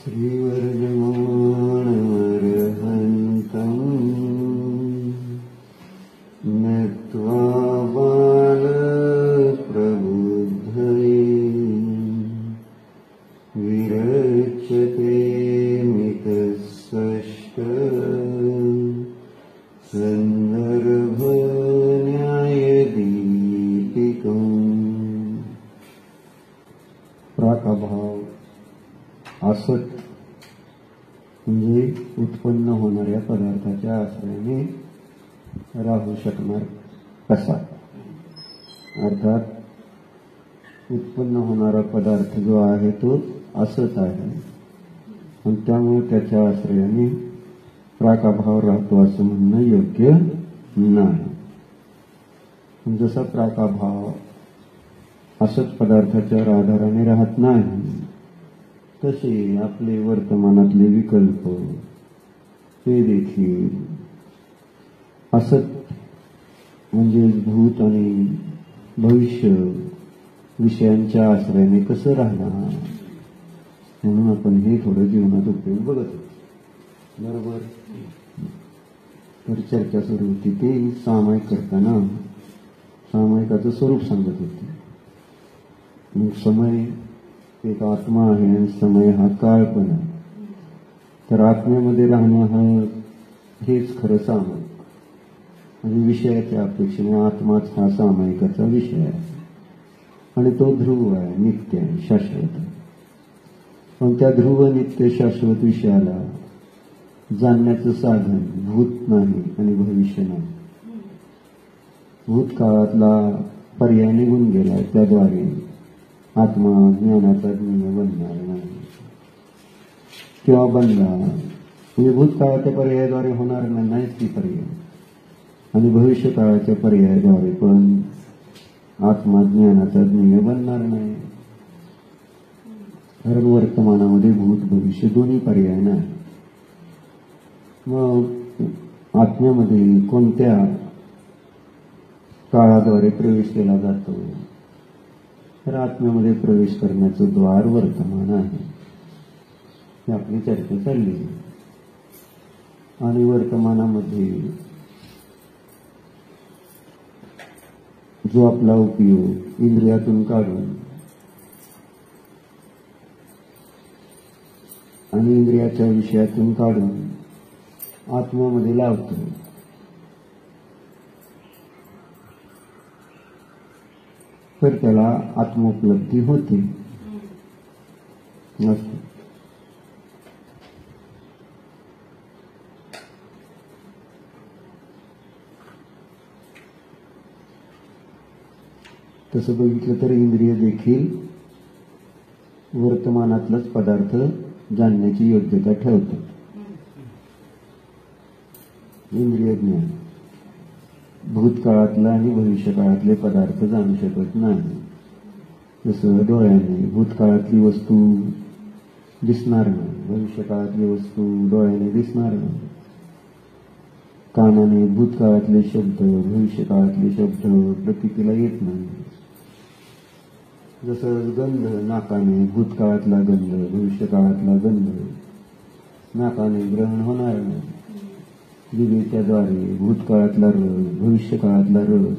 श्रीवर्धमानमर्हन्तम् नत्वा बालप्रबुद्धये विरच्यते मितस्सष्ट संदर्भन्यायदीपिकम्। प्राकभाव असत म्हणजे उत्पन्न होणाऱ्या पदार्थाच्या आश्रयाने राहू शकणार कसा, अर्थात उत्पन्न होणारा पदार्थ जो आहे तो असत आहे आणि त्यामुळे त्याच्या आश्रयाने प्राकाभाव राहतो असं म्हणणं योग्य नाही। जसा प्राकाभाव असत पदार्थाच्या आधाराने राहत नाही तसे आपले वर्तमानातले विकल्प ते देखील असत म्हणजे भूत आणि भविष्य विषयांच्या आश्रयाने कसं राहणार, म्हणून आपण हे थोडं जीवनात उपयोग बघत होतो। बरोबर, तर चर्चा सुरू होती ते सामायिक करताना सामायिकाचं स्वरूप सांगत होते। मग समय एक आत्मा आहे आणि समय हा काळ पण आहे, तर आत्म्यामध्ये राहणं हा हेच खरं सामायिक आणि विषयाच्या अपेक्षेने आत्माच हा सामायिकाचा विषय आहे आणि तो ध्रुव आहे, नित्य आहे, शाश्वत आहे। पण त्या ध्रुव नित्य शाश्वत विषयाला जाणण्याचं साधन भूत नाही आणि भविष्य नाही। भूतकाळातला पर्याय निघून गेला, त्याद्वारे आत्मा ज्ञानाचा ज्ञेय बनणार नाही किंवा बनला म्हणजे भूतकाळाच्या पर्यायाद्वारे होणार नाहीच ती पर्याय, आणि भविष्यकाळाच्या पर्यायाद्वारे पण आत्मा ज्ञानाचा ज्ञेय बनणार नाही, कारण वर्तमानामध्ये भूत भविष्य दोन्ही पर्याय नाही। मग आत्म्यामध्ये कोणत्या काळाद्वारे प्रवेश केला जातो, तर आत्म्यामध्ये प्रवेश करण्याचं द्वार वर्तमान आहे, ही आपली चर्चा चालली। आणि वर्तमानामध्ये जो आपला उपयोग इंद्रियातून काढून आणि इंद्रियाच्या विषयातून काढून आत्म्यामध्ये लावतो, तर त्याला आत्मोपलब्धी होते। तसं बघितलं तर इंद्रिय देखील वर्तमानातलाच पदार्थ जाणण्याची योग्यता ठेवतात। इंद्रिय ज्ञान भूतकाळातला आणि भविष्यकाळातले पदार्थ जाणू शकत नाही। जसं डोळ्याने भूतकाळातली वस्तू दिसणार नाही, भविष्यकाळातली वस्तू डोळ्याने दिसणार नाही। कानाने भूतकाळातले शब्द भविष्यकाळातले शब्द प्रतीला येत नाही। जसं गंध नाकाने भूतकाळातला गंध भविष्यकाळातला गंध नाकाने ग्रहण होणार नाही, जिभेच्याद्वारे भूतकाळातला रस भविष्यकाळातला रस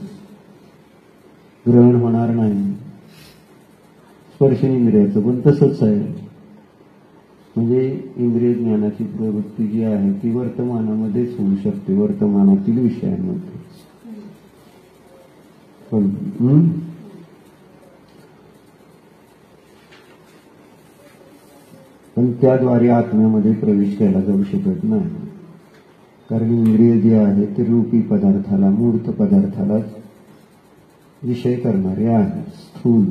ग्रहण होणार नाही। स्पर्श इंद्रियाचं पण तसंच आहे, म्हणजे इंद्रिय ज्ञानाची प्रवृत्ती जी आहे ती वर्तमानामध्येच होऊ शकते, वर्तमानातील विषयांमध्ये। पण त्याद्वारे आत्म्यामध्ये प्रवेश केला जाऊ शकत नाही, कारण इंद्रिय जे आहे ते रूपी पदार्थाला मूर्त पदार्थाला विषय करणारे आहे। स्थूल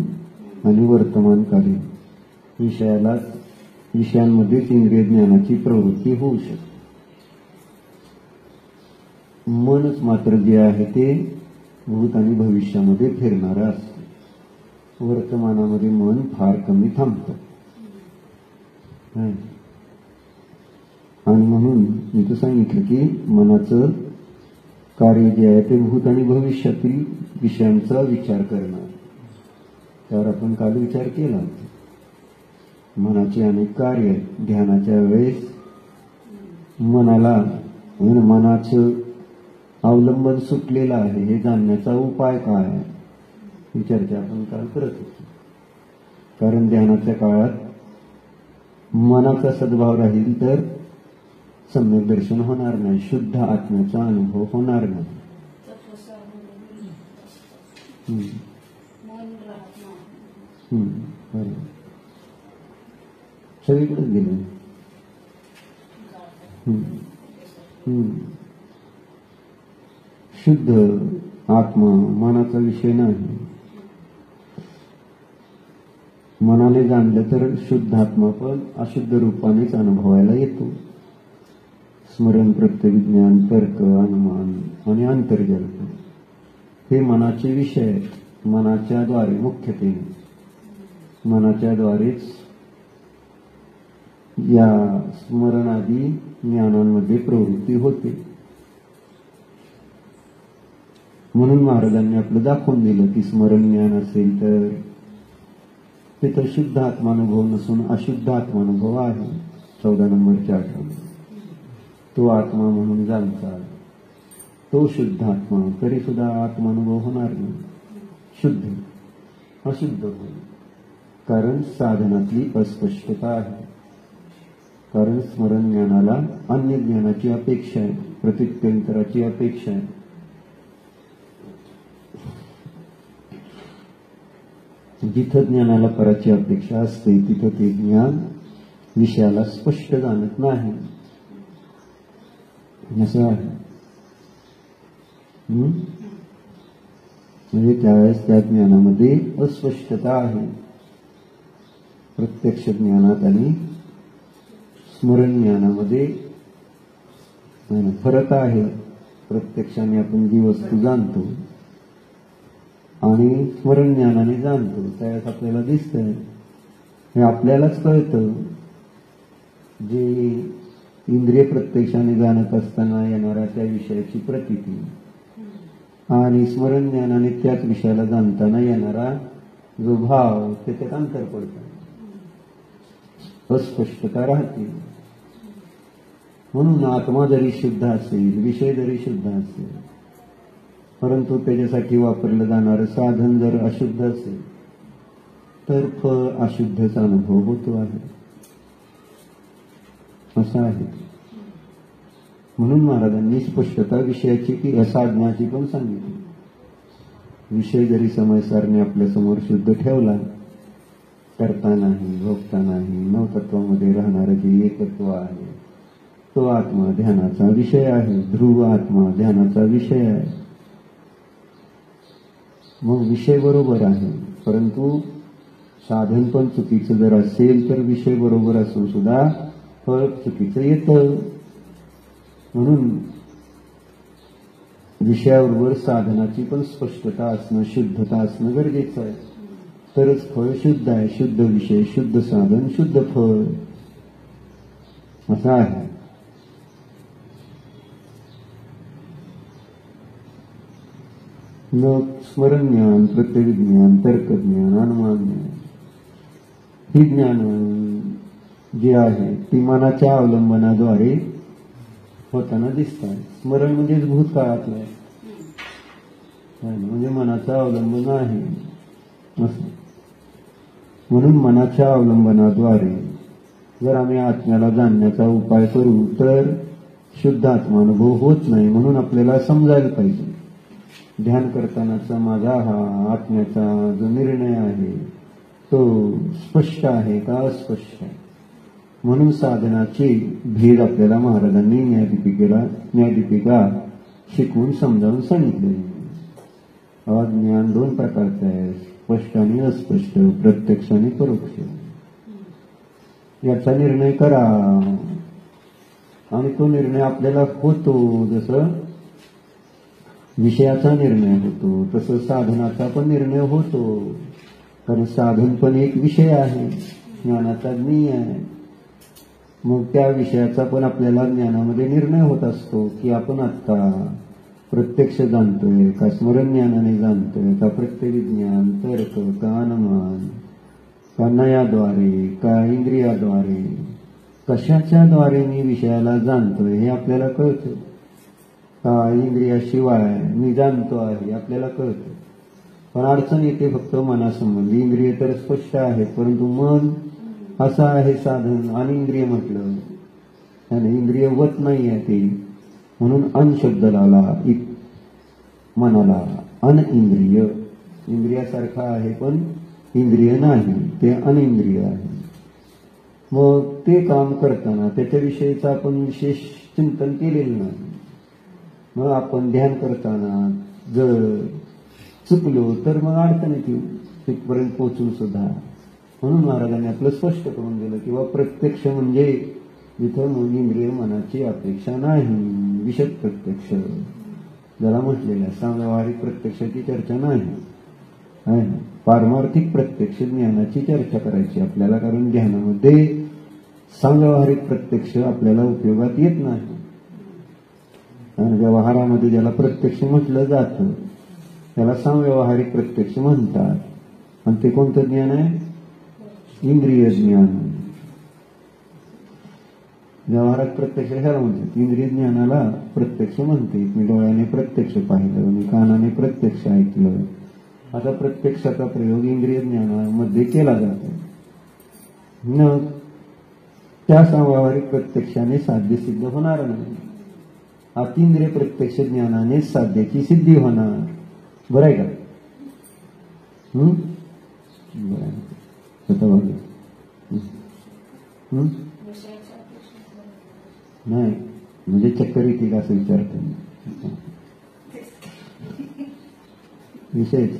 आणि वर्तमानकालीन विषयांमध्येच इंद्रिय ज्ञानाची प्रवृत्ती होऊ शकते। मनच मात्र जे आहे ते भूत आणि भविष्यामध्ये फिरणारं असतं, वर्तमानामध्ये मन फार कमी थांबतं। आणि म्हणून मी तर सांगितलं की मनाचं कार्य जे आहे ते भूत आणि भविष्यातील विषयांचा विचार करणं, त्यावर आपण काल विचार केला। मनाची अनेक कार्य आहेत. ध्यानाच्या वेळेस मनाचं अवलंबन सुटलेलं आहे हे जाणण्याचा उपाय काय आहे ही चर्चा आपण काल करत होतो. कारण ध्यानाच्या काळात मनाचा सद्भाव राहील तर सम्यक दर्शन होणार नाही, शुद्ध आत्म्याचा अनुभव होणार नाही. सगळीकडेच गेले. शुद्ध आत्मा मनाचा विषय नाही. मनाने जाणलं तर शुद्ध आत्मा पण अशुद्ध रूपानेच अनुभवायला येतो. स्मरण, प्रत्यविज्ञान, तर्क, अनुमान आणि अंतर्जल्प हे मनाचे विषय आहेत. मनाच्याद्वारे मुख्यतेने मनाच्याद्वारेच या स्मरणादी ज्ञानांमध्ये प्रवृत्ती होते. म्हणून महाराजांनी आपलं दाखवून दिलं की स्मरण ज्ञान असेल तर तिथं शुद्ध आत्मानुभव नसून अशुद्ध आत्मानुभव आहे. 14 नंबरच्या आठवण तो आत्मा म्हणून जाणतात तो शुद्ध आत्मा, तरी सुद्धा आत्मानुभव होणार नाही. शुद्ध अशुद्ध होईल. कारण साधनातली अस्पष्टता आहे. कारण स्मरण ज्ञानाला अन्य ज्ञानाची अपेक्षा आहे, प्रतीत्यंतराची अपेक्षा आहे. जिथं ज्ञानाला पराची अपेक्षा असते तिथं ते ज्ञान विषयाला स्पष्ट जाणत नाही. असं आहे. म्हणजे त्यावेळेस त्या ज्ञानामध्ये अस्पष्टता आहे. प्रत्यक्ष ज्ञानात आणि स्मरण ज्ञानामध्ये फरक आहे. प्रत्यक्षाने आपण जी वस्तू जाणतो आणि स्मरण ज्ञानाने जाणतो त्यावेळेस आपल्याला दिसतंय, हे आपल्यालाच कळतं. जे इंद्रिय प्रत्यक्षाने जाणत असताना येणाऱ्या त्या विषयाची प्रतीती आणि स्मरण ज्ञानाने त्याच विषयाला जाणताना येणारा जो भाव त्याच्यात अंतर पडतं, अस्पष्टता राहते. म्हणून आत्मा जरी शुद्ध असेल, विषय जरी शुद्ध असेल, परंतु त्याच्यासाठी वापरलं जाणारं साधन जर अशुद्ध असेल तर फळ अशुद्धचा अनुभव होतो आहे. असं आहे. म्हणून महाराजांनी स्पष्टता विषयाची साधनाची पण सांगितली. विषय जरी समय सारणे आपल्या समोर शुद्ध ठेवला, करता नाही, भोगता नाही, नवतत्वामध्ये राहणारं जे एकत्व आहे तो आत्मा ध्यानाचा विषय आहे. ध्रुव आत्मा ध्यानाचा विषय आहे. मग विषय बरोबर आहे, परंतु साधन पण चुकीचं जर असेल तर विषय बरोबर असून सुद्धा फळ चुकीचं येतं. म्हणून विषयाबरोबर साधनाची पण स्पष्टता असणं, शुद्धता असणं गरजेचं आहे. तरच फळ शुद्ध आहे. शुद्ध विषय, शुद्ध साधन, शुद्ध फळ असं आहे. मग स्मरण ज्ञान, प्रत्यविज्ञान, तर्कज्ञान, अनुमान ज्ञान ही ज्ञान जी आहे ती मनाच्या अवलंबनाद्वारे होताना दिसतात. स्मरण म्हणजेच भूतकाळातलं आहे, म्हणजे मनाचं अवलंबन आहे असं. म्हणून मनाच्या अवलंबनाद्वारे जर आम्ही आत्म्याला जाणण्याचा उपाय करू तर शुद्ध आत्मानुभव होत नाही. म्हणून आपल्याला समजायला पाहिजे ध्यान करतानाचा माझा हा आत्म्याचा जो निर्णय आहे तो स्पष्ट आहे का अस्पष्ट आहे. म्हणून साधनाचे भेद आपल्याला महाराजांनी न्यायदीपिका शिकवून समजावून सांगितले. ज्ञान 2 प्रकारचं आहे, स्पष्ट आणि अस्पष्ट, प्रत्यक्ष आणि परोक्ष. याचा निर्णय करा आणि तो निर्णय आपल्याला होतो. जसं विषयाचा निर्णय होतो तसं साधनाचा पण निर्णय होतो. कारण साधन पण एक विषय आहे, ज्ञानाचा ज्ञेय आहे. मग त्या विषयाचा पण आपल्याला ज्ञानामध्ये निर्णय होत असतो की आपण आत्ता प्रत्यक्ष जाणतोय का स्मरण ज्ञानाने जाणतोय का प्रत्यविज्ञान, तर्क का अनुमान का नयाद्वारे का इंद्रियाद्वारे कशाच्याद्वारे मी विषयाला जाणतोय हे आपल्याला कळतं का इंद्रियाशिवाय मी जाणतो आहे आपल्याला कळतं. पण अडचण येते फक्त मनासंबंधी. इंद्रिय तर स्पष्ट आहेत परंतु मन असं आहे साधन. अनिंद्रिय म्हटलं त्याने इंद्रिय वत नाही आहे ते, म्हणून अन शब्द लावला मनाला. अनइंद्रिय इंद्रियासारखा आहे पण इंद्रिय नाही, ते अनिंद्रिय आहे. मग ते काम करताना त्याच्याविषयीचं आपण विशेष चिंतन केलेलं नाही. मग आपण ध्यान करताना जर चुकलो तर मग अडचणीत येऊ तिथपर्यंत पोचून सुद्धा. म्हणून महाराजांनी आपलं स्पष्ट करून दिलं किंवा प्रत्यक्ष म्हणजे जिथं इंद्रिय मनाची अपेक्षा नाही, विशद प्रत्यक्ष ज्याला म्हटलेल्या समव्यावहारिक प्रत्यक्षाची चर्चा नाही आहे ना. पारमार्थिक प्रत्यक्ष ज्ञानाची चर्चा करायची आपल्याला, कारण ध्यानामध्ये समव्यावहारिक प्रत्यक्ष आपल्याला उपयोगात येत नाही. कारण व्यवहारामध्ये ज्याला प्रत्यक्ष म्हटलं जातं त्याला समव्यावहारिक प्रत्यक्ष म्हणतात. आणि ते कोणतं ज्ञान आहे? इंद्रिय ज्ञान. व्यवहारात प्रत्यक्ष ह्याला म्हणतात, इंद्रिय ज्ञानाला प्रत्यक्ष म्हणते. मी डोळ्याने प्रत्यक्ष पाहिलं, मी कानाने प्रत्यक्ष ऐकलं. आता प्रत्यक्षाचा प्रयोग इंद्रिय ज्ञानामध्ये केला जातो. न त्या समव्यावहारिक प्रत्यक्षाने साध्य सिद्ध होणार नाही. अतींद्रिय प्रत्यक्ष ज्ञानाने साध्याची सिद्धी होणार. बरं आहे का? बरं आहे. नाही म्हणजे चक्कर येते का असं विचारतो विषयच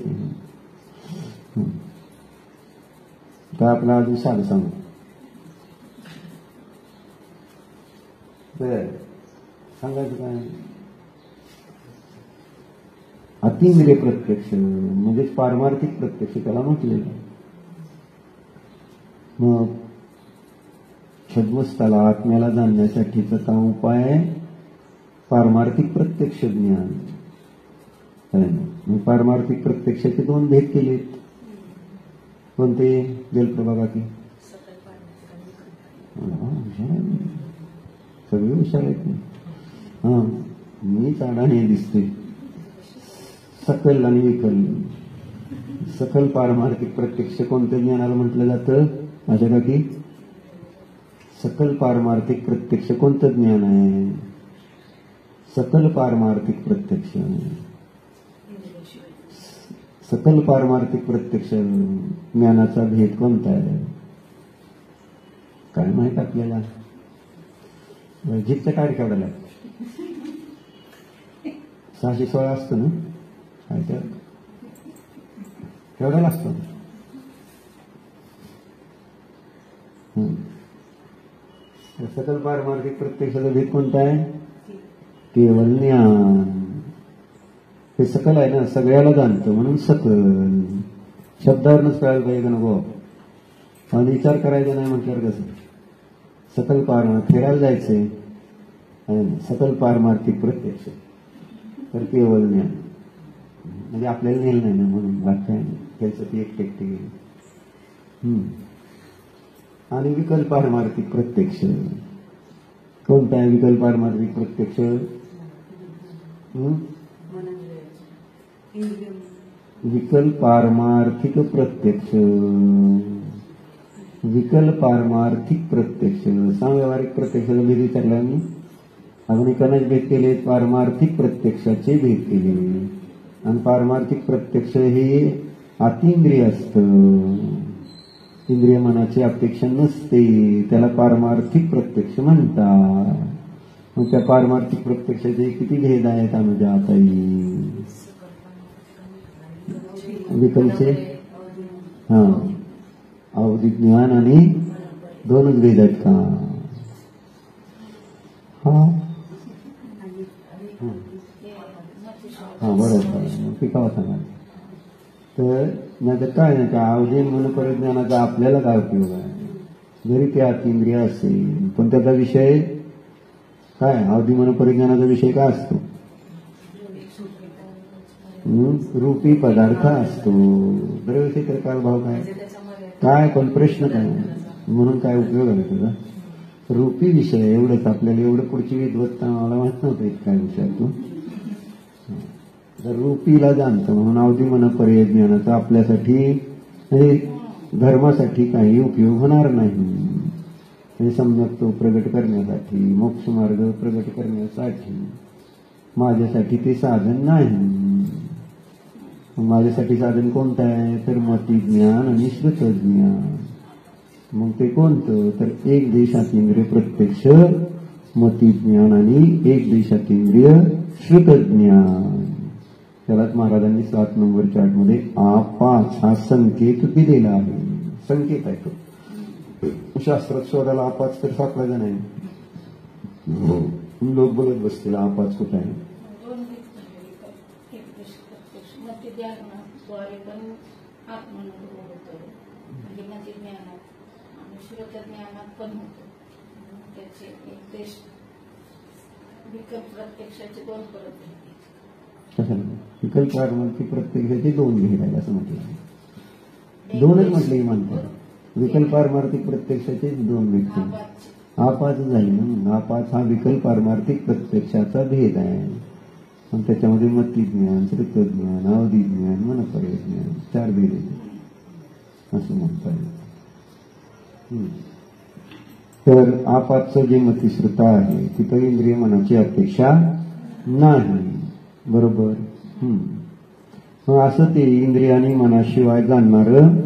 का आपला अजून साधं सांगू. बर सांगायचं काय? अतींद्रिय प्रत्यक्ष म्हणजे पारमार्थिक प्रत्यक्ष त्याला म्हटलेलं. मग छद्मस्थाला आत्म्याला जाणण्यासाठीचा का उपाय आहे? पारमार्थिक प्रत्यक्ष ज्ञान. मग पारमार्थिक प्रत्यक्षाचे दोन भेद केलेत. कोणते? जलप्रभा बाकी सगळे हुशार आहेत. हा मीच अडाणी दिसते. सकल आणि विकल. सकल पारमार्थिक प्रत्यक्ष कोणत्या ज्ञानाला म्हटलं जातं? माझ्या काकी सकल पारमार्थिक प्रत्यक्ष कोणतं ज्ञान आहे? सकल पारमार्थिक प्रत्यक्ष. सकल पारमार्थिक प्रत्यक्ष ज्ञानाचा भेद कोणता आहे? काय माहित आपल्याला? जितचं काय काढायला 616 असतं ना काय तर केवढ्याला असतं? सकल पारमार्थिक प्रत्यक्षाचा भेद कोणता आहे? केवळ ज्ञान. हे सकल आहे ना, सगळ्याला जाणतं म्हणून सकल. शब्दावरच कळायला पाहिजे का नको? आणि विचार करायचा नाही म्हटल्यावर कसं? सकल पारमार्थिक फिरायला जायचंय, सकल पारमार्थिक प्रत्यक्ष तर केवळ ज्ञान म्हणजे आपल्याला नेलं नाही ना म्हणून वाटत आहे. त्याचं ती एकटे गेली. आणि विकल्प पारमार्थिक प्रत्यक्ष कोणता आहे? विकल्प पारमार्थिक प्रत्यक्ष विकल्प पारमार्थिक प्रत्यक्ष. विकल्प पारमार्थिक प्रत्यक्ष समव्यावहारिक प्रत्यक्षाचा भेद विचारला मी. अजून एकानेच भेद केले. पारमार्थिक प्रत्यक्षाचे भेद केले. आणि पारमार्थिक प्रत्यक्ष हे अतींद्रिय असतं. इंद्रिय मनाची अपेक्षा नसते, त्याला पारमार्थिक प्रत्यक्ष म्हणतात. मग त्या पारमार्थिक प्रत्यक्षाचे किती भेद आहेत अनुजाताई? विकल्पचे हा अवधी ज्ञान आणि दोनच भेद आहेत का? हा बरोबर. पिकावा सांगा. तर नाही तर काय नाही का अवधी मनोपरिज्ञानाचा आपल्याला काय उपयोग आहे? जरी ते अतींद्रिय असेल पण त्याचा विषय काय? अवधी मनोपरिज्ञानाचा विषय काय असतो? रूपी पदार्थ असतो. द्रव्य क्षेत्र काल भाव काय? काय पण प्रश्न काय म्हणून काय उपयोग आहे तुझा? रूपी विषय एवढंच, आपल्याला एवढं पुढची विद्वत्ता मला माहित नव्हतं काय विषयातून. तर रूपीला जाणतं म्हणून अवधी मन पर्याय ज्ञानाचा आपल्यासाठी म्हणजे धर्मासाठी काही उपयोग होणार नाही. म्हणजे सम्यक तो प्रगट करण्यासाठी, मोक्ष मार्ग प्रगट करण्यासाठी माझ्यासाठी ते साधन नाही. माझ्यासाठी साधन कोणतं आहे तर मती ज्ञान आणि श्रुत ज्ञान. मग ते कोणतं तर एक देशातींद्रिय प्रत्यक्ष मती ज्ञान आणि एक देशातींद्रिय श्रुत ज्ञान. त्यालाच महाराजांनी 7 नंबर चार्टमध्ये आपाच हा संकेत दिलेला आहे. संकेत आहे तो. शास्त्रात शोधायला आपाच तर सापडायचा नाही. लोक बोलत बसतील आपाच कुठं आहे. द्वारे पण आत्मानुभव होतो, म्हणजे मती ज्ञानात आणि श्रुत ज्ञानात पण होतो. त्याचे एक देश विकल्प प्रत्यक्षाचे 2 परत घेतले. विकल्प पारमार्थी प्रत्यक्षाचे 2 घेतले असं म्हटलं. 2च म्हटलं म्हणतात. विकल्प पारमार्थिक प्रत्यक्षाचे 2 व्यक्ती. आपाच झाली ना. आपाच हा विकल्प पारमार्थिक प्रत्यक्षाचा भेद आहे. पण त्याच्यामध्ये मती ज्ञान, श्रुत ज्ञान, अवधी ज्ञान, मनपर्याय ज्ञान 4 भेद असं म्हणता येईल. तर आपातचं जे मतिश्रुत आहे तिथं इंद्रिय मनाची अपेक्षा नाही. बरोबर. मग असं ते इंद्रिय आणि मनाशिवाय जाणणारं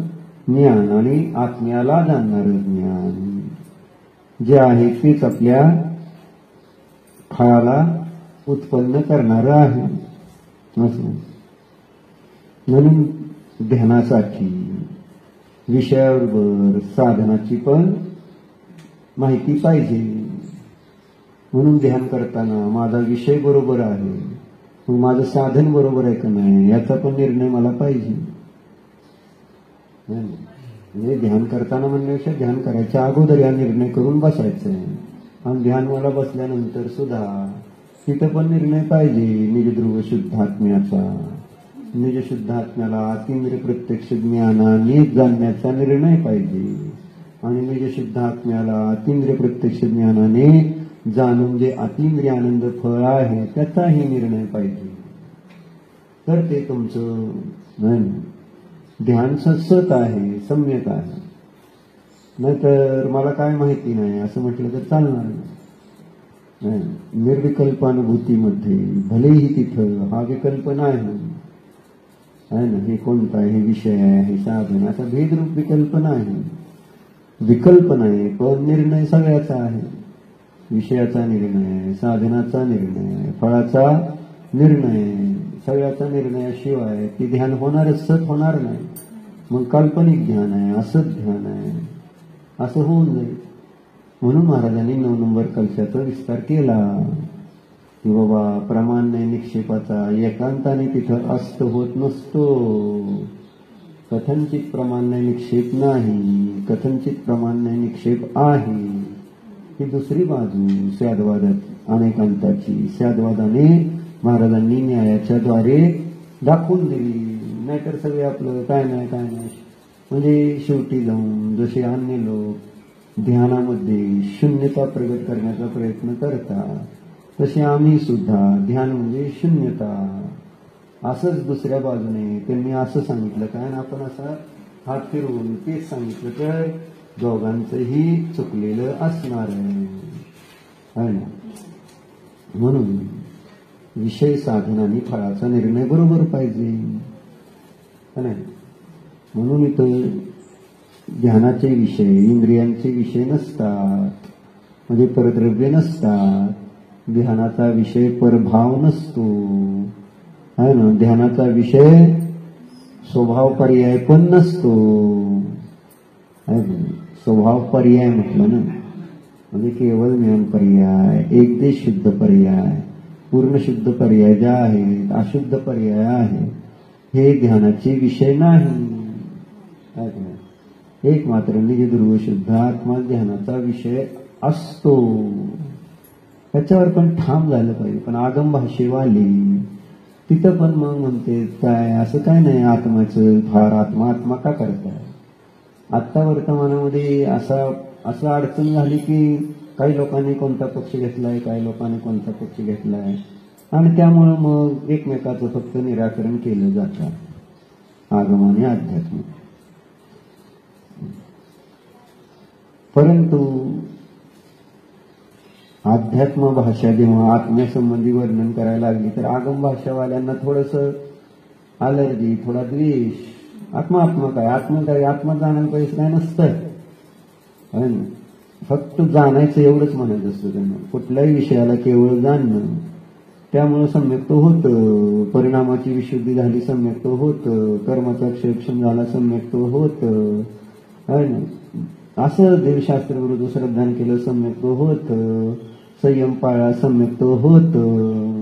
ज्ञान आणि आत्म्याला जाणणारं ज्ञान जे आहे तेच आपल्या फळाला उत्पन्न करणारं आहे. असं म्हणून ध्यानासाठी विषयाबरोबर साधनाची पण माहिती पाहिजे. म्हणून ध्यान करताना माझा विषय बरोबर आहे, मग माझं साधन बरोबर आहे का नाही याचा पण निर्णय मला पाहिजे. म्हणजे ध्यान करताना म्हणण्यापेक्षा ध्यान करायच्या अगोदर या निर्णय करून बसायचं. आणि ध्यान मला बसल्यानंतर सुद्धा तिथं पण निर्णय पाहिजे निजध्रुव शुद्धात्म्याचा. निज शुद्धात्म्याला अतींद्रिय प्रत्यक्ष ज्ञानाने जाणण्याचा निर्णय पाहिजे. आणि निज शुद्धात्म्याला अतींद्रिय प्रत्यक्ष ज्ञानाने जाणून जे अतींद्रिय आनंद फळ आहे त्याचाही निर्णय पाहिजे. तर ते तुमचं ध्यान सत्सत आहे, सम्यक आहे. नाहीतर मला काय माहिती नाही असं म्हटलं तर चालणार नाही. निर्विकल्पानुभूतीमध्ये भलेही तिथं हा विकल्प नाही आहे ना. हे कोणता आहे, हे विषय आहे, हे साधन, असा भेदरूप विकल्प नाही. विकल्प नाही पण निर्णय सगळ्याचा आहे. विषयाचा निर्णय, साधनाचा निर्णय, फळाचा निर्णय, सगळ्याचा निर्णयाशिवाय ते ध्यान होणारच, सत होणार नाही. मग काल्पनिक ध्यान आहे, असत ध्यान आहे, असं होऊन जाईल. म्हणून महाराजांनी 9 नंबर कलशाचा विस्तार केला की बाबा प्रामाण्य निक्षेपाचा एकांताने तिथं अस्त होत नसतो. कथनचित प्रामाण्य निक्षेप नाही, कथनचित प्रामाण्य निक्षेप आहे. ही दुसरी बाजू स्यादवादात अनेकांताची. स्यादवादाने महाराजांनी न्यायाच्या द्वारे दाखवून दिली. नाहीतर सगळे आपलं काय नाही काय नाही म्हणजे शेवटी जाऊन जसे अन्य लोक ध्यानामध्ये शून्यता प्रगट करण्याचा प्रयत्न करतात तसे आम्ही सुद्धा ध्यान म्हणजे शून्यता असंच दुसऱ्या बाजूने त्यांनी असं सांगितलं काय आणि आपण असा हात फिरवून तेच सांगितलं तर दोघांचंही चुकलेलं असणार आहे ना. म्हणून विषय साधन आणि फळाचा निर्णय बरोबर पाहिजे. म्हणून इथं ध्यानाचे विषय इंद्रियांचे विषय नसतात, म्हणजे परद्रव्य नसतात. ध्यानाचा विषय परभाव नसतो आहे ना. ध्यानाचा विषय स्वभाव पर्याय पण नसतो. स्वभाव पर्याय म्हटलं ना म्हणजे केवळ ज्ञान पर्याय, एकदेश शुद्ध पर्याय, पूर्ण शुद्ध पर्याय ज्या आहेत, अशुद्ध पर्याय आहे, हे ध्यानाचे विषय नाही. एक मात्र निजध्रुव शुद्ध आत्मा ध्यानाचा विषय असतो. त्याच्यावर पण ठाम झालं पाहिजे. पण आगम भाषेवाली तिथं पण मग म्हणते काय असं काय नाही आत्माचं फार आत्मा आत्मा का करताय. आत्ता वर्तमानामध्ये असं अडचण झाली की काही लोकांनी कोणता पक्ष घेतलाय, काही लोकांनी कोणता पक्ष घेतलाय, आणि त्यामुळं मग एकमेकाचं फक्त निराकरण केलं जातं आगम आणि अध्यात्म. परंतु अध्यात्म भाषा जेव्हा आत्म्यासंबंधी वर्णन करायला लागली तर आगम भाषावाल्यांना थोडंसं अलर्जी, थोडा द्वेष. आत्मा काय, आत्मा जाणायला पाहिजे काय नसतं, पण फक्त जाणायचं एवढंच म्हणत असतं त्यांना. कुठल्याही विषयाला केवळ जाणणं, त्यामुळे सम्यक्त होतं, परिणामाची विशुद्धी झाली सम्यक्त होतं, कर्माचा क्षयक्षम झाला सम्यक्त होतं, असं देवशास्त्र विरुद्ध श्रद्धान केलं सम्यक्त होतं, संयम पाळा सम्यक्त होतं.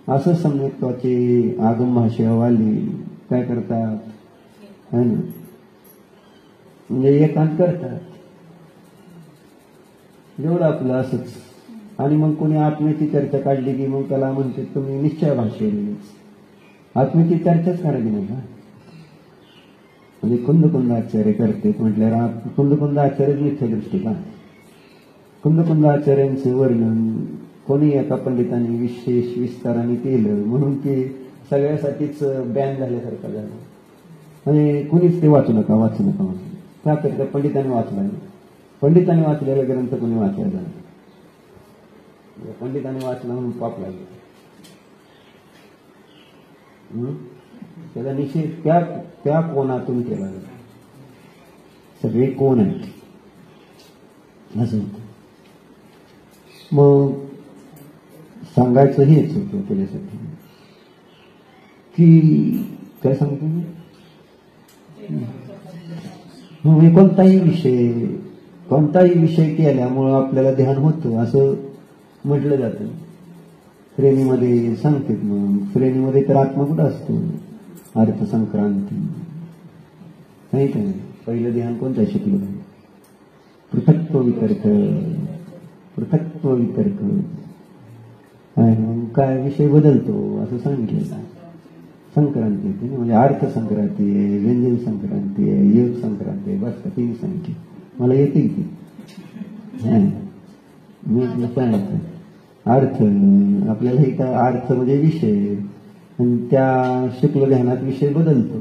असं सम्यक्ताचे आगम भाषावाली काय करतात, है ना, म्हणजे एकांत करतात जेवढं आपलं असंच. आणि मग कोणी आत्म्याची चर्चा काढली की मग त्याला म्हणते तुम्ही निश्चय भाषेने आत्म्याची चर्चाच करायची नाही का. म्हणजे कुंद आचार्य करते म्हटल्यावर कुंद आचार्यच निश्चय दृष्टी का. कुंद आचार्यांचं वर्णन कोणी एका पंडितांनी विशेष विस्ताराने केलं म्हणून ते सगळ्यासाठीच बॅन झाल्यासारखं झालं. म्हणजे कुणीच ते वाचू नका म्हणून का तर त्या पंडितांनी वाचला नाही. पंडितांनी वाचलेला ग्रंथ कोणी वाचायला नाही. पंडितांनी वाचला म्हणून पाप लागले. त्याचा निषेध त्या कोणातून केला जातो. सगळे कोण आहेत असं. मग सांगायचं हेच होतं त्याच्यासाठी की काय सांगतो मी कोणताही विषय केल्यामुळं आपल्याला ध्यान होतं असं म्हटलं जातं. श्रेणीमध्ये सांगते, मग श्रेणीमध्ये तर आत्मा कुठं असतो, अर्थसंक्रांती नाही का. पहिलं ध्यान कोणतं शिकलं, पृथक्त्व वितर्क काय विषय बदलतो असं सांगितलं. संक्रांती येते म्हणजे अर्थ संक्रांती आहे, व्यंजन संक्रांती आहे, योग संक्रांती आहे, बस तीन सांगितली मला येतील ती. मी सांगायचं अर्थ आपल्याला हे काय, अर्थ म्हणजे विषय, आणि त्या शुक्ल ध्यानात विषय बदलतो.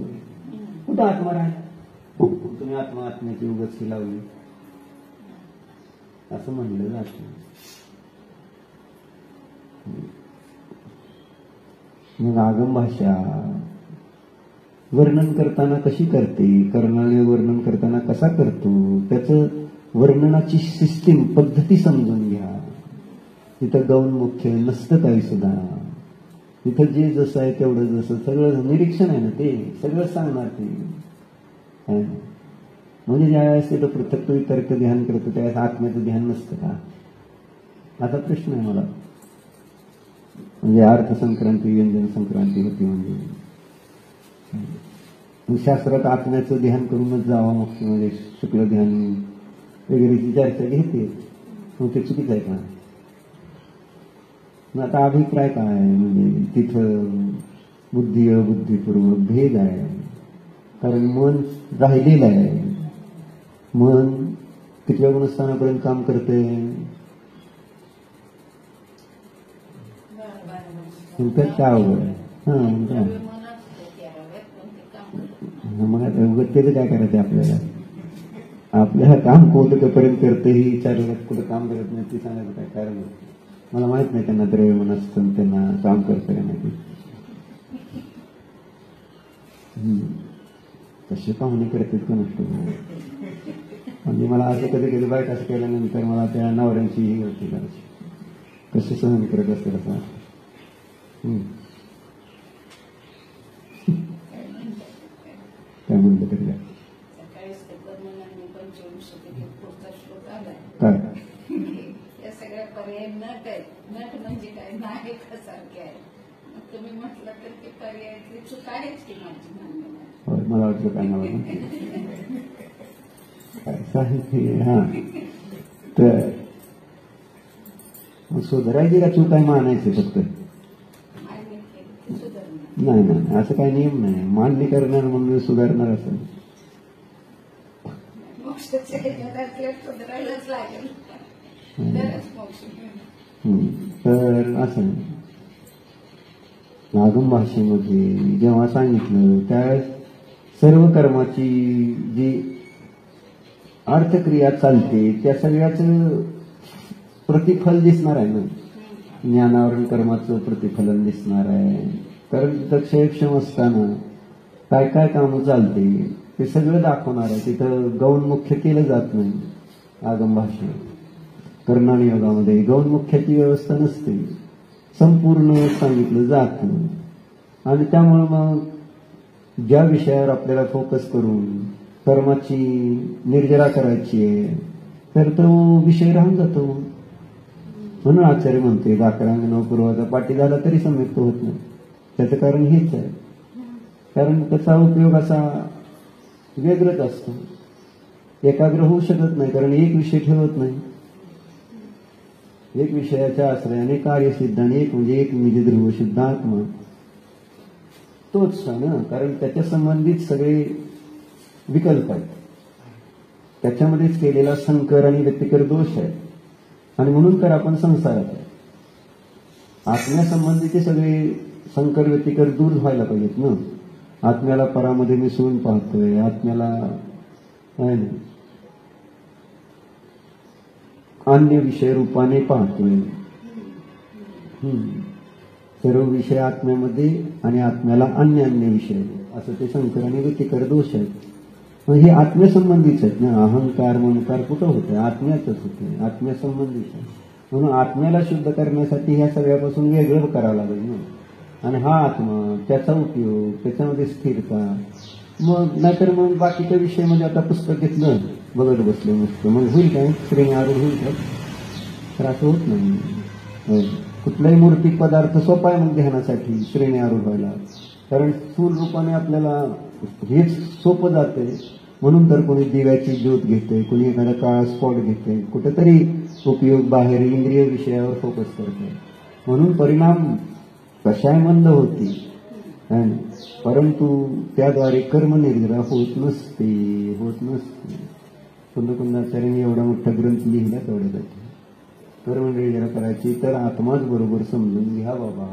कुठं आत्मा राहील, तुम्ही आत्म्याची उगत लावली असं म्हणलं जातं. मग आगम भाषा वर्णन करताना कशी करते, कर्णाने वर्णन करताना कसा करतो, त्याचं वर्णनाची सिस्टीम पद्धती समजून घ्या. तिथं गौण मुख्य नसतं काही सुद्धा, तिथं जे जसं आहे तेवढं जसं सगळं निरीक्षण आहे ना, ते सगळं सांगणार ते. म्हणजे ज्यावेळेस तिथं पृथक्त्व वितर्क ध्यान करतो त्यावेळेस आत्म्याचं ध्यान नसतं का, असा प्रश्न आहे मला. म्हणजे अर्थ संक्रांती व्यंजन संक्रांती होती म्हणजे शास्त्रात आत्म्याचं ध्यान करूनच जावं मुख्य, म्हणजे शुक्ल ध्यान वगैरेची चर्चा घेते, मग ते चुकीचं आहे का. मग आता अभिप्राय काय, म्हणजे तिथं बुद्धी अबुद्धीपूर्वक भेद आहे. कारण मन राहिलेलं आहे, मन कितव्या गुणस्थानापर्यंत काम करते, काय अवघड आहे. मग आता त्याचं काय करायचं आपल्याला काम कोणत्यापर्यंत करतं हे विचारलं, कुठं काम करत नाही ते सांगायचं काय कारण. मला माहित नाही त्यांना द्रव्य मन असतं, त्यांना काम करतं का नाही. कसे पाहुणे करतात का नसतो. म्हणजे मला असं कधी बाईक असं केल्यानंतर मला त्या नवऱ्यांची ही होती कसे सहन करत असते असं. काय म्हणलं तरी काय या सगळ्या पर्याय नट म्हणजे काय नायकासारखे आहे. तुम्ही म्हटलं तर ते पर्याय चूक आहेच की माझी मान्य. मला वाटलं काय नाव साहित्य. हा तर सुधारायची का चूक आहे मानायचं फक्त. नाही असं काही नियम नाही. मान्य करणार म्हणून सुधारणार असं पेट सुधारायलाच लागेल तरच मोक्ष मिळेल. तर असं आगम भाषेमध्ये जेव्हा सांगितलं त्यावेळेस सर्व कर्माची जी अर्थक्रिया चालते त्या सगळ्याचं प्रतिफल दिसणार आहे ना. ज्ञानावरण कर्माचं प्रतिफलन दिसणार आहे. कारण तिथं क्षयक्षम असताना काय काय कामं चालते ते सगळं दाखवणार आहे. तिथं गौण मुख्य केलं जात नाही. आगम भाषेत कर्णाणी योगामध्ये गौण मुख्याची व्यवस्था नसते. संपूर्ण सांगितलं जातं. आणि त्यामुळे मग ज्या विषयावर आपल्याला फोकस करून कर्माची निर्जरा करायची आहे तर तो विषय राहून जातो. म्हणून आचार्य म्हणते वाकरांग नवपूर्वाचा पाठी झाला तरी सम्यक्त होत नाही. त्याचं कारण हेच आहे. कारण त्याचा उपयोग असा वेगळाच असतो. एकाग्र होऊ शकत नाही कारण एक विषय ठेवत नाही. एक विषयाच्या आश्रयाने कार्यसिद्ध आणि एक म्हणजे एक म्हणजे ध्रुवशुद्ध आत्मा तोच ना. कारण त्याच्या संबंधित सगळे विकल्प आहेत. त्याच्यामध्येच केलेला संकर आणि व्यतिकर दोष आहे. आणि म्हणून तर आपण संसारात आहे. आत्म्यासंबंधीचे सगळे संकर व्यतिकर दूर व्हायला पाहिजेत ना. आत्म्याला परामध्ये मिसळून पाहतोय. आत्म्याला अन्य विषय रूपाने पाहतोय. सर्व विषय आत्म्यामध्ये आणि आत्म्याला अन्य अन्य विषय असं ते संकर आणि व्यतिकर दोष आहेत. मग हे आत्म्यासंबंधीच आहेत ना. अहंकार ममकार कुठं होतं? आत्म्यातच होते. आत्म्यासंबंधीच आहे. म्हणून आत्म्याला शुद्ध करण्यासाठी ह्या सगळ्यापासून वेगळं करावं लागेल ना. आणि हा आत्मा त्याचा उपयोग त्याच्यामध्ये स्थिरता मग नाहीतर मग बाकीच्या विषयामध्ये आता पुस्तक घेतलं बघत बसलं नुसतं मग होईल काय? श्रेणी आरूढ होईल काय? तर असं होत नाही. कुठलाही मूर्तिक पदार्थ सोपा आहे मग ध्यानासाठी श्रेणी आरूढ व्हायला. कारण स्थूल रूपाने आपल्याला हेच सोपं जाते. म्हणून तर कोणी दिव्याची ज्योत घेते, कोणी एखादा काळा स्पॉट घेते, कुठेतरी उपयोग बाहेर इंद्रिय विषयावर फोकस करते. म्हणून परिणाम कशाय मंद होती परंतु त्याद्वारे कर्मनिर्जरा होत नसते. कुंदकुंदाचार्यांनी एवढा मोठा ग्रंथ लिहिला तेवढ्यासाठी. कर्मनिर्जरा करायची तर आत्माच बरोबर समजून घ्या बाबा.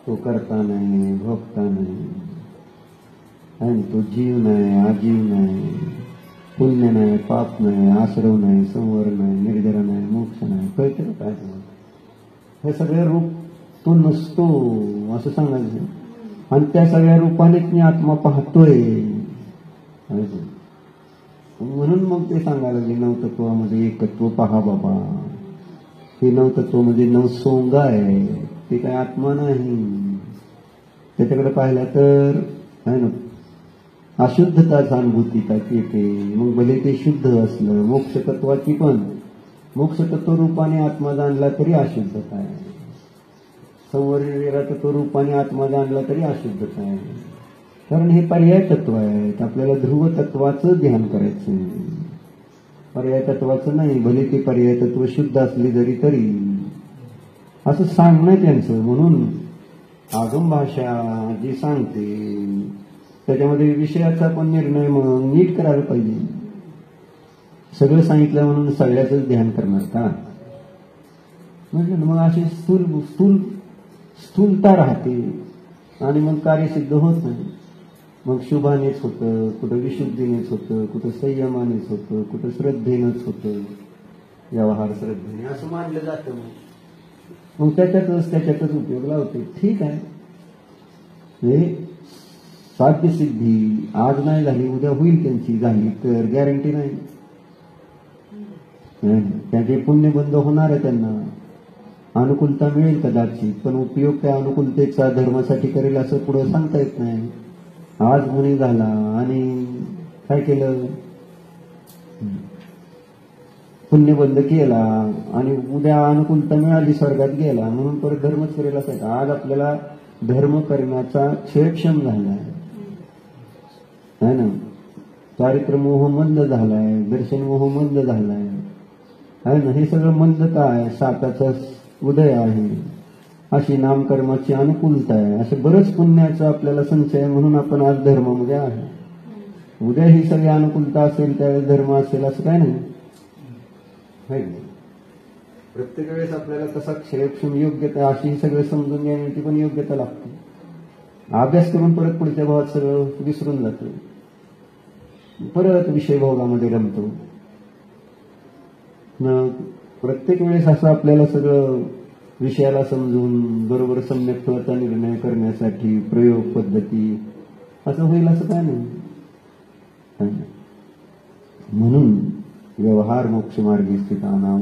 तो करता नाही, भोगता नाही, आणि तो जीव नाही, आजीव नाही, पुण्य नाही, पाप नाही, आश्रव नाही, संवर नाही, निर्जरा नाही, मोक्ष नाही. कळतं काय? हे सगळे रूप तो नसतो असं सांगायचं. आणि त्या सगळ्या रूपानेच मी आत्मा पाहतोय. म्हणून मग ते सांगायला लागले नवतत्वामध्ये एकत्व पहा बाबा. हे नवतत्वामध्ये नवसोंग आहे. ते काय आत्मा नाही. त्याच्याकडे पाहिला तर आहे ना अशुद्धताच अनुभूतीतात येते. मग भले ते शुद्ध असलं मोक्षतत्वाची पण मोक्षतत्व रूपाने आत्मा जाणला तरी अशुद्धता आहे. संवर्णिरा तत्व रूपाने आत्मा जाणला तरी अशुद्धता आहे. कारण हे पर्याय तत्व आहेत. आपल्याला ध्रुव तत्वाचं ध्यान करायचं, पर्याय तत्वाचं नाही. भले ते पर्याय तत्व शुद्ध असले जरी तरी असं सांगणं त्यांचं. म्हणून आगम भाषा जी सांगते त्याच्यामध्ये विषयाचा पण निर्णय मग नीट करायला पाहिजे. सगळं सांगितलं म्हणून सगळ्याच ध्यान करणार का? म्हटलं मग अशी स्थूलता राहते आणि मग कार्यसिद्ध होत नाही. मग शुभानेच होतं, कुठं विशुद्धीनेच होतं, कुठं संयमानेच होतं, कुठं श्रद्धेनंच होतं. व्यवहार श्रद्धेने असं मानलं जातं. मग त्याच्यातच उपयोग लावते. ठीक आहे. हे साध्य सिद्धी आज नाही झाली उद्या होईल. त्यांची झाली तर गॅरंटी नाही. त्याचे पुण्य बंद होणार आहे. त्यांना अनुकूलता मिळेल कदाचित, पण उपयोग त्या अनुकूलतेचा धर्मासाठी करेल असं पुढे सांगता येत नाही. आज मुनी झाला आणि काय केलं? पुण्य बंद केला आणि उद्या अनुकूलता मिळाली स्वर्गात गेला म्हणून परत धर्मच करेल असं. आज आपल्याला धर्म करण्याचा क्षयक्षम झालाय ना. चारित्र मोह मंद झालाय, दर्शन मोह मंद झालाय आहे ना. हे सगळं मंदता आहे. साताचा उदय आहे. अशी नामकर्माची अनुकूलता आहे. असे बरंच पुण्याचा आपल्याला संचय म्हणून आपण आज धर्मामध्ये आहे. उद्या ही सगळी अनुकूलता असेल त्यावेळेस धर्म असेल असं काय नाही. प्रत्येक वेळेस आपल्याला तसा क्षेत्रक्षम योग्यता अशी सगळं समजून घेण्याची पण योग्यता लागते. अभ्यास करून परत पुढच्या भावात सगळं विसरून जातो, परत विषय भोगामध्ये रमतो. प्रत्येक वेळेस असं आपल्याला सगळं विषयाला समजून बरोबर सम्यक्त्वाचा निर्णय करण्यासाठी प्रयोग पद्धती असं होईल असं काय नाही. म्हणून व्यवहार मोक्ष मार्गी स्थितानाम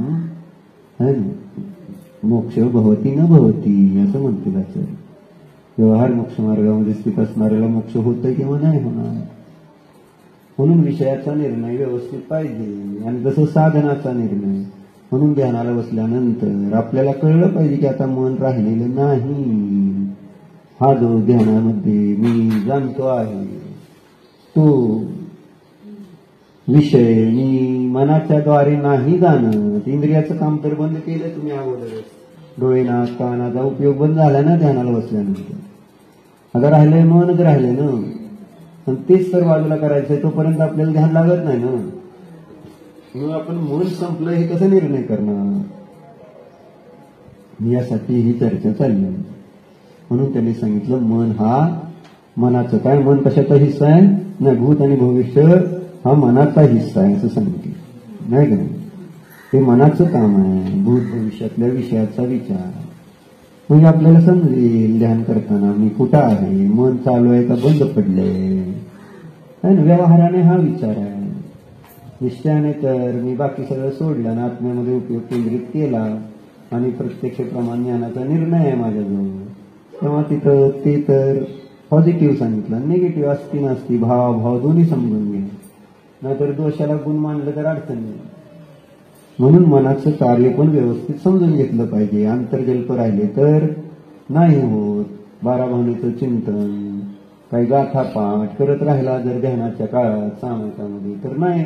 मोक्ष भवती न भवती असं म्हणतील आचार्य. व्यवहार मोक्ष मार्गामध्ये स्थित असणाऱ्याला मोक्ष होतंय किंवा नाही होणार. म्हणून विषयाचा निर्णय व्यवस्थित पाहिजे आणि तसं साधनाचा निर्णय. म्हणून ध्यानाला बसल्यानंतर आपल्याला कळलं पाहिजे की आता मन राहिलेलं नाही. हा जो ध्यानामध्ये मी जाणतो आहे तो विषय मी मनाच्या द्वारे नाही जाणत. इंद्रियाचं काम तर बंद केलं तुम्ही अगोदर. डोळे नाक कानाचा उपयोग बंद झाला ना ध्यानाला बसल्यानंतर. आता राहिलंय मनच राहिलंय ना, पण तेच तर बाजूला करायचंय तोपर्यंत आपल्याला ध्यान लागत नाही ना. मग आपण मन संपलं हे कसं निर्णय करणार. यासाठी ही चर्चा चालली. म्हणून त्यांनी सांगितलं मन हा मनाचं काय, मन कशाचा हिस्सा आहे ना, भूत आणि भविष्य हा मनाचा हिस्सा आहे असं सांगितलं नाही का. हे मनाचं काम आहे, भूत भविष्यातल्या विषयाचा विचार. म्हणजे आपल्याला समजेल ध्यान करताना मी कुठं आहे, मन चालू आहे का बंद पडलंय. व्यवहाराने हा विचार आहे. निश्चयाने तर मी बाकी सगळं सोडलं आणि आत्म्यामध्ये उपयोग केंद्रित केला आणि प्रत्यक्ष प्रमाण ज्ञानाचा निर्णय आहे माझ्याजवळ, तेव्हा तिथं ते तर पॉझिटिव्ह सांगितलं. निगेटिव्ह असती नसती भाव दोन्ही समजून घे, नाहीतर दोषाला गुण मानलं तर अडचण नाही. म्हणून मनाचं कार्य पण व्यवस्थित समजून घेतलं पाहिजे. आंतर्जल्प राहिले तर नाही होत. 12 भावनेचं चिंतन काही गाथा पाठ करत राहिला जर ध्यानाच्या काळात सामायिकामध्ये तर नाही.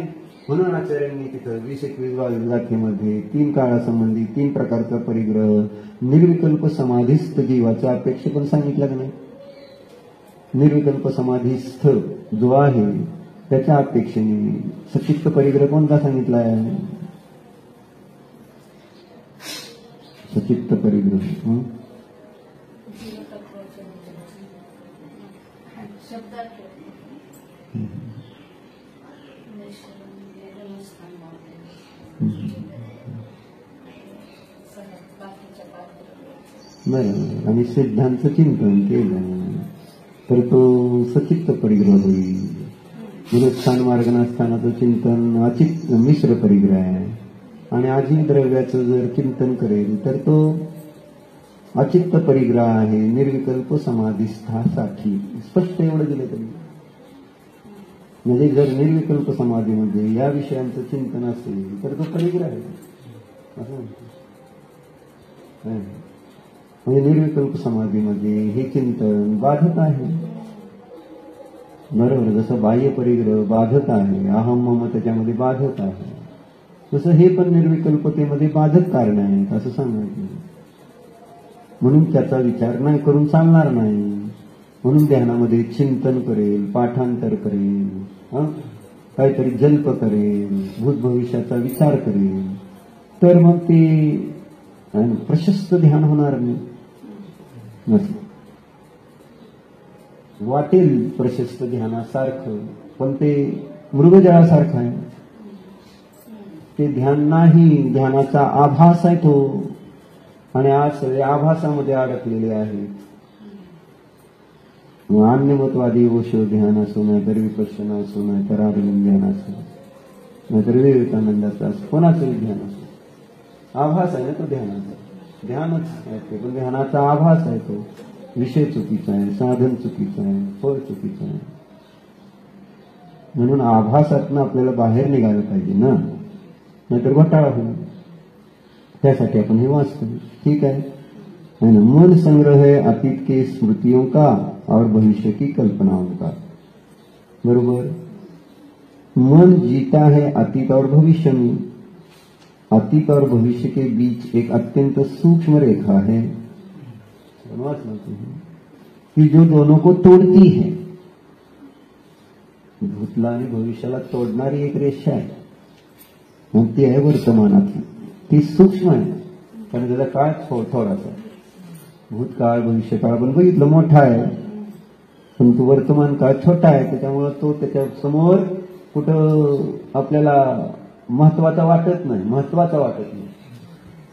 म्हणून आचार्यांनी तिथं 20-21 गाथेमध्ये 3 काळासंबंधी 3 प्रकारचा परिग्रह निर्विकल्प समाधीस्थ जीवाचा अपेक्षा पण सांगितलं की नाही. निर्विकल्प समाधीस्थ जो आहे त्याच्या अपेक्षेने सचित्त परिग्रह कोणता सांगितला आहे. सचित्त परिग्रह बरं. आणि सिद्धांचं चिंतन केलं तर तो सचित्त परिग्रह होईल. निरुत्थान मार्गनास्थानाचं चिंतन अचित्त मिश्र परिग्रह आहे. आणि आजीव द्रव्याचं जर चिंतन करेल तर तो अचित्त परिग्रह आहे निर्विकल्प समाधीस्थासाठी. स्पष्ट एवढं दिलं तरी. म्हणजे जर निर्विकल्प समाधीमध्ये या विषयांचं चिंतन असेल तर तो परिग्रह आहे असं म्हणतो. म्हणजे निर्विकल्प समाधीमध्ये हे चिंतन बाधक आहे. बरोबर. जसं बाह्य परिग्रह बाधक आहे, अहम मम त्याच्यामध्ये बाधक आहे, तसं हे पण निर्विकल्पतेमध्ये बाधक कारण आहेत असं सांगायचं. म्हणून त्याचा विचार नाही करून चालणार नाही. म्हणून ध्यानामध्ये चिंतन करेल, पाठांतर करेल, काहीतरी जल्प करेल, भूत भविष्याचा विचार करेल, तर मग ते प्रशस्त ध्यान होणार नाही. वाटेल प्रशस्त ध्यानासारखं पण ते मृगजळासारखं आहे. ते ध्यान नाही, ध्यानाचा आभास आहे तो. आणि आज सगळे आभासामध्ये अडकलेले आहेत. अन्यमतवादी ओशो ध्यान असो, नाहीतर विपश्यना असो, नाहीतर आरविंद ध्यान असो, नाहीतर विवेकानंदाचा असो, कोणाचंही ध्यान असो, आभास आहे ना तो ध्यानाचा. ध्यानच आहे ते, पण ध्यानाचा आभास आहे तो. विषय चुकीचा आहे, साधन चुकीचं आहे, फळ चुकीचं आहे. म्हणून आभासातनं आपल्याला बाहेर निघालं पाहिजे ना, नाहीतर घोटाळा होईल. त्यासाठी आपण हे वाचतो. ठीक आहे. मन संग्रह है अतीत के स्मृतियों का और भविष्य की कल्पनाओं का. बरोबर. मन जीता है अतीत और भविष्य में. अतीत और भविष्य के बीच एक अत्यंत सूक्ष्म रेखा है कि जो दोनों को तोड़ती है. भूतला आणि भविष्याला तोडणारी एक रेषा आहे, मग ती आहे वर्तमानातली. ती सूक्ष्म आहे कारण त्याचा काळ थोडासा. भूतकाळ भविष्यकाळ पण बघितलं मोठा आहे, पण तो वर्तमान काळ छोटा आहे, त्याच्यामुळं तो त्याच्या समोर कुठं आपल्याला महत्वाचा वाटत नाही.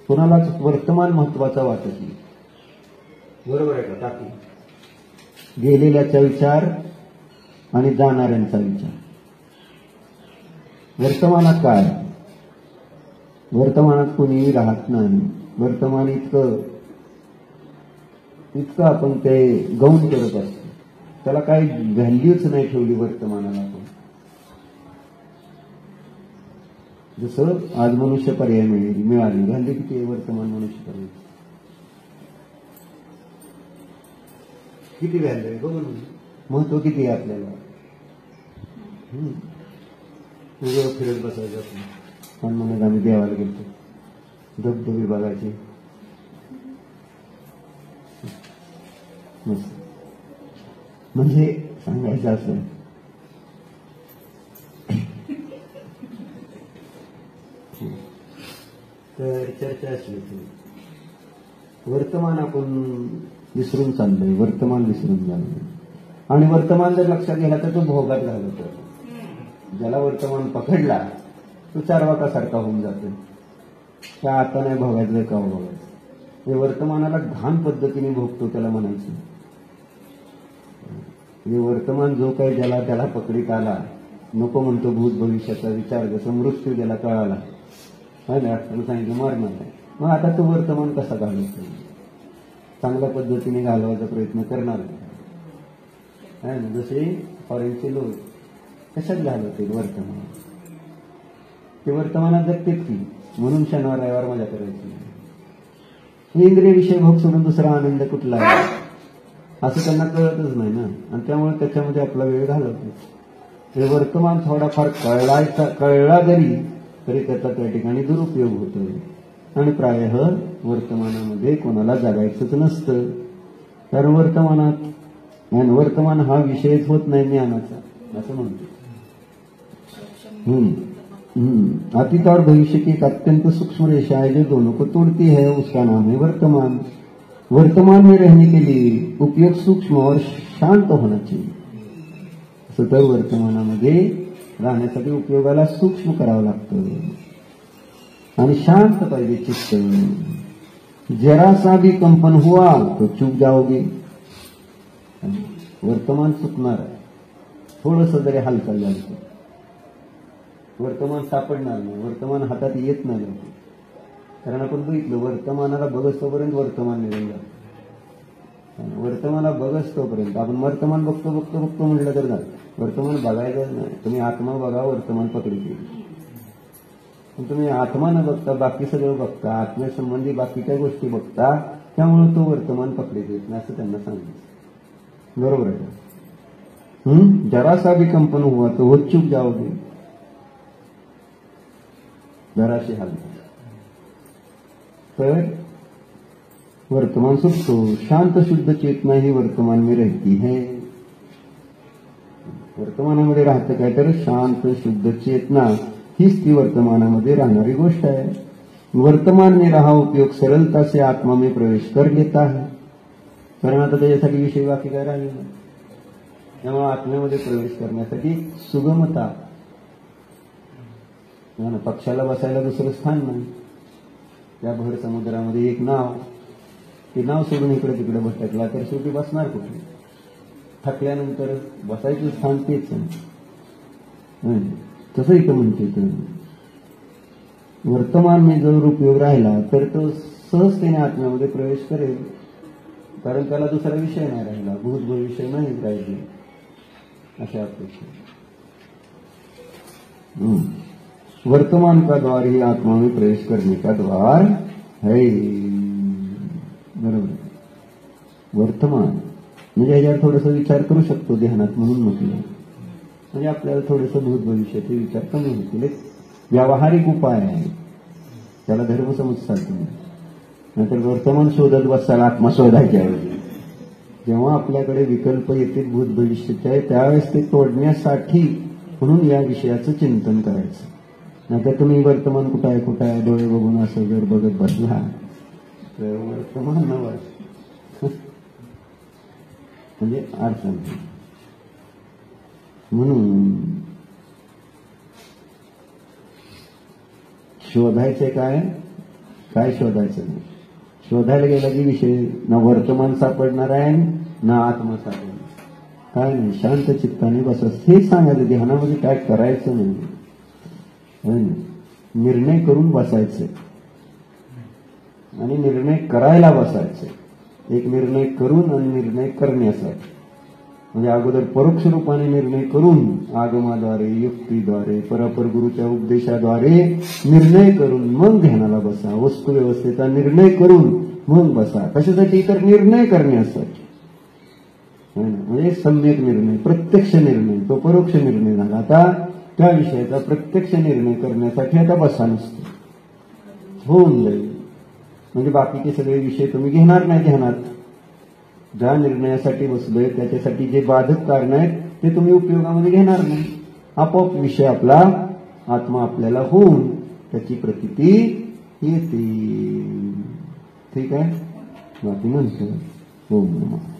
कोणालाच वर्तमान महत्वाचा वाटत नाही. बरोबर आहे का टाकी? गेलेल्याचा विचार आणि जाणाऱ्यांचा विचार. वर्तमानात काय? वर्तमानात कोणी राहत नाही. वर्तमान इतकं आपण ते गौण करत असतो, त्याला काही व्हॅल्यूच नाही ठेवली वर्तमानाला. पण जसं आज मनुष्य पर्याय मिळाली, व्हॅल्यू किती आहे वर्तमान मनुष्य पर्याय? किती व्हॅल्यू आहे बघ, महत्व किती आहे आपल्याला. फिरत बसायचं आपण. पण म्हणून आम्ही देवाला गेलो, धबधबे बघायचे. म्हणजे सांगायचं असं, तर चर्चा असली होती. वर्तमान आपण विसरून चाललोय, वर्तमान विसरून चाललोय. आणि वर्तमान जर लक्षात गेला तर तो भोगात घालवतो. ज्याला वर्तमान पकडला तो चारवाकासारखा होऊन जातो. त्या आता नाही भोगायचं का भोगायचं. हे वर्तमानाला घाण पद्धतीने भोगतो त्याला म्हणायचं. हे वर्तमान जो काही ज्याला त्याला पकडीत आला, नको म्हणतो भूत भविष्याचा विचार, जसं मृत्यू ज्याला कळाला है ना, डॉक्टरने सांगितलं मरणार आहे, मग आता तो वर्तमान कसा घालवतो? चांगल्या पद्धतीने घालवायचा प्रयत्न करणार आहे ना. जसे फॉरेनचे लोक कशात घालवतील वर्तमान, ते वर्तमानात जगतेच की. म्हणून शनिवार रविवार मजा करायची. इंद्रिय विषय भोग सोडून दुसरा आनंद कुठला आहे असं त्यांना कळतच नाही ना, आणि त्यामुळे त्याच्यामध्ये आपला वेळ घालवतो. हे वर्तमान थोडाफार कळला तरी त्याचा त्या ठिकाणी दुरुपयोग होतो. आणि प्रायः वर्तमानामध्ये कोणाला जगायचंच नसतं, कारण वर्तमान हा विषयच होत नाही ज्ञानाचा, असं म्हणतो. अतीत और भविष्य की एक अत्यंत सूक्ष्म रेखा है जो दोनों को तोड़ती है, उसका नाम है वर्तमान. वर्तमान में रहने के लिए उपयोग सूक्ष्म और शांत होना चाहिए. सतत वर्तमानामध्ये राहण्यासाठी उपयोगाला सूक्ष्म करावं लागतं आणि शांत पाहिजे चित्त. जरा सा भी कंपन हुआ तो चूक जाओगे. वर्तमान चुकणार, थोडस जरी हालचाल झाली वर्तमान सापडणार नाही, वर्तमान हातात येत नाही. कारण आपण बघितलं वर्तमानाला बघस्तोपर्यंत वर्तमान निघून जातं. वर्तमानाला बघस्तोपर्यंत आपण वर्तमान बघतो म्हटलं तर नाही, वर्तमान बघायचं नाही. तुम्ही आत्मा बघा, वर्तमान पकडते. पण तुम्ही आत्मा न बघता बाकी सगळं बघता, आत्म्यासंबंधी बाकीच्या गोष्टी बघता, त्यामुळे तो वर्तमान पकडे देत नाही असं त्यांना सांगितलं. बरोबर आहे. जरासा भी कंपन हुआ तो वो चूक जाओगे. जराशी हाल तर वर्तमान सुखतो. शांत शुद्ध चेतना ही वर्तमान में रहती है. वर्तमानामध्ये राहतं काय तर शांत शुद्ध चेतना हीच ती वर्तमानामध्ये राहणारी गोष्ट आहे. वर्तमान में रहा उपयोग सरलता से आत्मा में प्रवेश कर लेता है. कारण आता त्याच्यासाठी विषय बाकी काय राहिले नाही, त्यामुळे आत्म्यामध्ये प्रवेश करण्यासाठी सुगमता. पक्षाला बसायला दुसरं स्थान नाही. त्या भर समुद्रामध्ये एक नाव, ते नाव सोडून इकडे तिकडे भटकला तर शेवटी बसणार कुठे? थकल्यानंतर बसायचं स्थान तेच आहे. तसं इथं म्हणते तर वर्तमान में जर उपयोग राहिला तर तो सहजतेने आत्म्यामध्ये प्रवेश करेल, कारण त्याला दुसरा विषय नाही राहिला, भूत भविष्य नाही राहिले अशा अपेक्षा. वर्तमान का द्वार ही आत्मा में प्रवेश करने का द्वार है. बरोबर. वर्तमान म्हणजे याच्यावर थोडासा विचार करू शकतो ध्यानात, म्हणून म्हटलं. म्हणजे आपल्याला थोडंसं भूत भविष्याचे विचार कमी होतील. एक व्यावहारिक उपाय आहे, त्याला धर्म समजतात तुम्ही. नाहीतर वर्तमान शोधत बसाल आत्मा शोधायच्या ऐवजी. जेव्हा आपल्याकडे विकल्प येतील भूत भविष्याचे त्यावेळेस ते तोडण्यासाठी म्हणून या विषयाचं चिंतन करायचं. नाहीतर तुम्ही वर्तमान कुठं आहे डोळे बघून असं जर बघत बसला तर वर्तमान नवं म्हणजे अर्थ नाही. म्हणून शोधायचे काय शोधायचं नाही. शोधायला गेला की विषय ना वर्तमान सापडणार आहे ना आत्मा सापडणार. काय नाही, शांत चित्ताने बसस हेच सांगायचं. ध्यानामध्ये काय करायचं नाही, निर्णय करून बसायचे आणि निर्णय करायला बसायचे. एक निर्णय करून आणि निर्णय करण्यासाठी. म्हणजे अगोदर परोक्ष रूपाने निर्णय करून आगमाद्वारे युक्तीद्वारे परापर गुरुच्या उपदेशाद्वारे निर्णय करून मग ध्यानाला बसा. वस्तू व्यवस्थेचा निर्णय करून मग बसा. कशासाठी? तर निर्णय करण्यासाठी. म्हणजे सम्यक निर्णय, प्रत्यक्ष निर्णय, तो परोक्ष निर्णय झाला. आता त्या विषयाचा प्रत्यक्ष निर्णय करण्यासाठी आता बसा नसतो, होऊन जाईल. म्हणजे बाकीचे सगळे विषय तुम्ही घेणार नाही ध्यानात. ज्या निर्णयासाठी बसलोय त्याच्यासाठी जे बाधक कारण आहेत ते तुम्ही उपयोगामध्ये घेणार नाही. आपोआप विषय आपला आत्मा आपल्याला होऊन त्याची प्रतीती येते. ठीक आहे. बाकी म्हणतो ओम नमः.